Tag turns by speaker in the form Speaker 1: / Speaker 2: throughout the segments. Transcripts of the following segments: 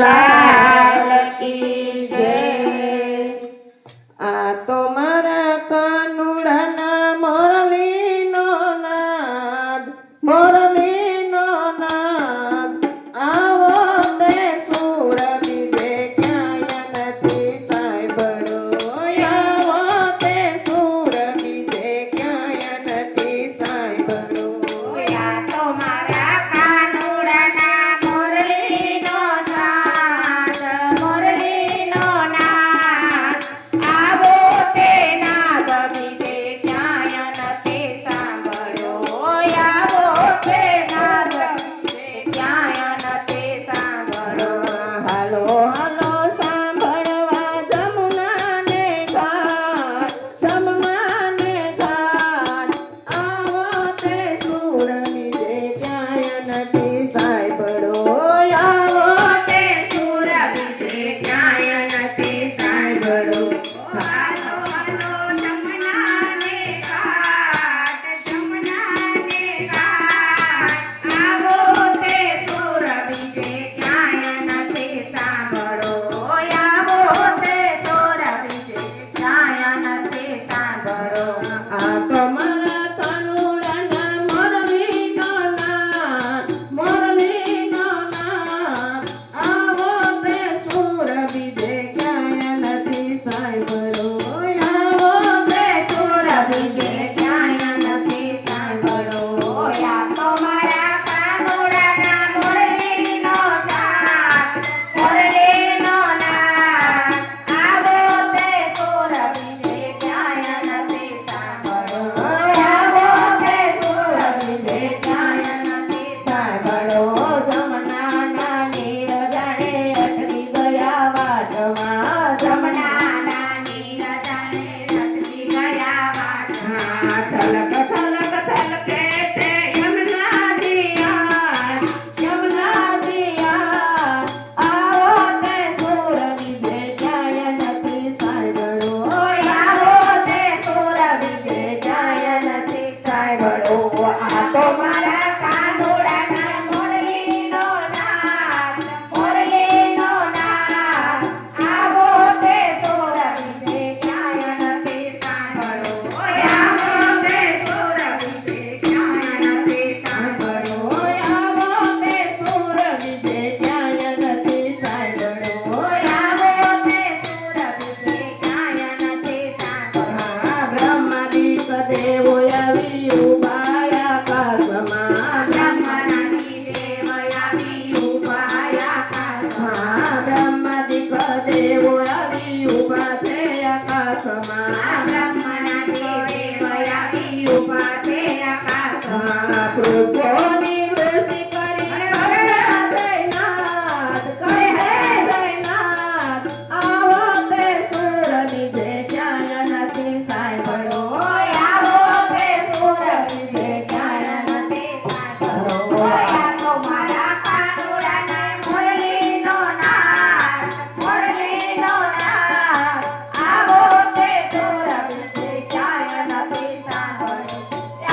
Speaker 1: લાલ કી જય। આ તો મારા કાનુડાના મોરલીનો નાદ, મોરલીનો નાદ। આવો તે સુર બીજે ક્યાંય નથી સાંભળ્યો, આવો તે સુર બીજે ક્યાંય નથી સાંભળ્યો।
Speaker 2: આ તો મારા કાનુડાના મોરલીનો નાદ, મોરલીનો નાદ। આવો તે નાદ બીજે ક્યાંય નથી સાંભળ્યો, આવો તે નાદ બીજે ક્યાંય નથી સાંભળ્યો।
Speaker 1: હાલો હાલો સાંભળવા જમુનાને ઘાટ, જમનાને ઘાટ। આવો તે સુર બીજે ક્યાંય નથી સાંભળ્યો, આવો
Speaker 2: તે સુર બીજે ક્યાંય નથી સાંભળ્યો। હાલો હાલો જમનાને ઘાટ, જમનાને ઘાટ। આવો તે સુર બીજે ક્યાંય નથી સાંભળ્યો, આવો તે સુર બીજે ક્યાંય નથી સાંભળ્યો।
Speaker 1: આ તો મારા કાનુડાના મોરલીનો નાદ, મોરલીનો નાદ। આવો તે સુર બીજે ક્યાંય નથી સાંભળ્યો, આવો તે સુર બીજે
Speaker 2: ક્યાંય નથી સાંભળ્યો। આ તો મારા કાનુડાના મોરલીનો નાદ, મોરલીનો નાદ। આવો તે સુર બીજે ક્યાંય નથી સાંભળ્યો, આવો તે સુર બીજે ક્યાંય નથી સાંભળ્યો।
Speaker 1: જમનાના નીર જાણે અટકી ગયા વાટમાં,
Speaker 2: જમનાના નીર જાણે અટકી ગયા વાટમાં।
Speaker 1: છલક છલક છલકે છે યમુના દિયા, યમુના દિયા। આવો તે સુર બીજે ક્યાંય નથી સાંભળ્યો,
Speaker 2: આવો તે સુર બીજે ક્યાંય નથી સાંભળ્યો। આ તો મારા કાનુડાના મોરલીનો નાદ, મોરલીનો નાદ। આવો તે સુર બીજે ક્યાંય નથી સાંભળ્યો, આવો તે સુર બીજે ક્યાંય નથી સાંભળ્યો।
Speaker 1: આવો તે સુર બીજે ક્યાંય નથી સાંભળ્યો।
Speaker 2: આવો તે સુર બીજે ક્યાંય નથી સાંભળ્યો।
Speaker 1: બ્રહ્માદિક દેવો આવી ઉભા આકાશમાં,
Speaker 2: બ્રહ્મનાની દેવ આવી ઊભા આકાશમાં।
Speaker 1: બ્રહ્માદિક દેવો આવી ઉભા છે આકાશમાં।
Speaker 2: બ્રહ્મનાની દેવ આવી ઊભા છે આકાશમાં।
Speaker 1: પૃથ્વીની વૃષ્ટિ કરી કરે જયનાથ, કરે જયનાથ। આવો તે સુર બીજે ક્યાંય નથી સાંભળ્યો,
Speaker 2: આવો તે સુર બીજે ક્યાંય નથી સાંભળ્યો। આ તો મારા કાનુડાના મોરલીનો નાદ, મોરલીનો નાદ। આવો તે સુર બીજે ક્યાંય નથી સાંભળ્યો,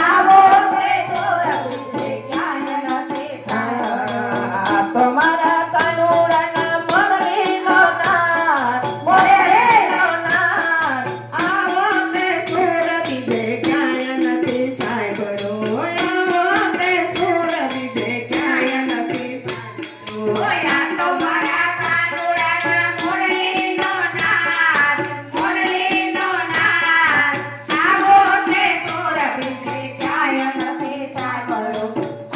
Speaker 2: આવો તે સુર બીજે ક્યાંય નથી સાંભળ્યો।
Speaker 1: આ તો મારા કાનુડાના મોરલીનો નાદ,
Speaker 2: મોરલીનો
Speaker 1: નાદ। આવો તે સુર બીજે ક્યાંય નથી સાંભળ્યો, આવો તે સુર બીજે ક્યાંય નથી સાંભળ્યો।
Speaker 2: આ તો મારા કાનુડાના મોરલીનો નાદ, મોરલીનો નાદ। આવો તે સુર બીજે ક્યાંય નથી સાંભળ્યો,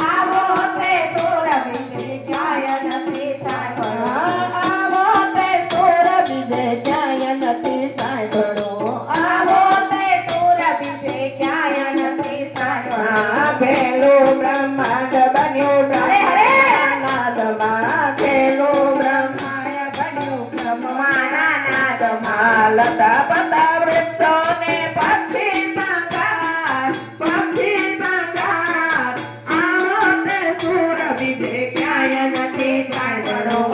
Speaker 2: આવો તે સુર બીજે ક્યાંય નથી સાંભળ્યો।
Speaker 1: આવો તે સુર બીજે ક્યાંય નથી સાંભળ્યો,
Speaker 2: આવો તે સુર બીજે ક્યાંય નથી સાંભળ્યો।
Speaker 1: ખેલું બ્રહ્માંડ બન્યું બ્રહ્માનાદમાં, ખેલું બ્રહ્માંડ બન્યું
Speaker 2: બ્રહ્માના નાદમાં।
Speaker 1: લતા પતા વૃક્ષોને પક્ષી સંગાર, પક્ષી સંગાર। આવો તે સુર બીજે ક્યાંય નથી સાંભળ્યો,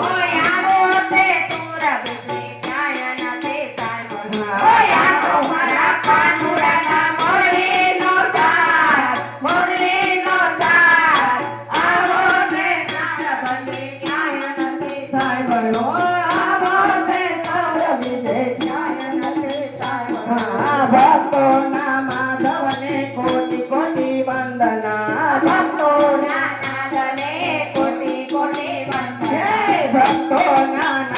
Speaker 2: આવો તે સુર બીજે ક્યાંય નથી સાંભળ્યો। આ તો મારા કાનુડાના મોરલીનો નાદ, મોરલીનો નાદ। આવો તે નાદ બીજે ક્યાંય નથી સાંભળ્યો।
Speaker 1: સાંભળો આવો તે સૌર વિશે ક્યાંય નથી સાંભળો ભક્તોના માધવને કોટી કોટી વંદના
Speaker 2: ભક્તોના નાદને કોટી કોટી વંદના
Speaker 1: ભક્તોના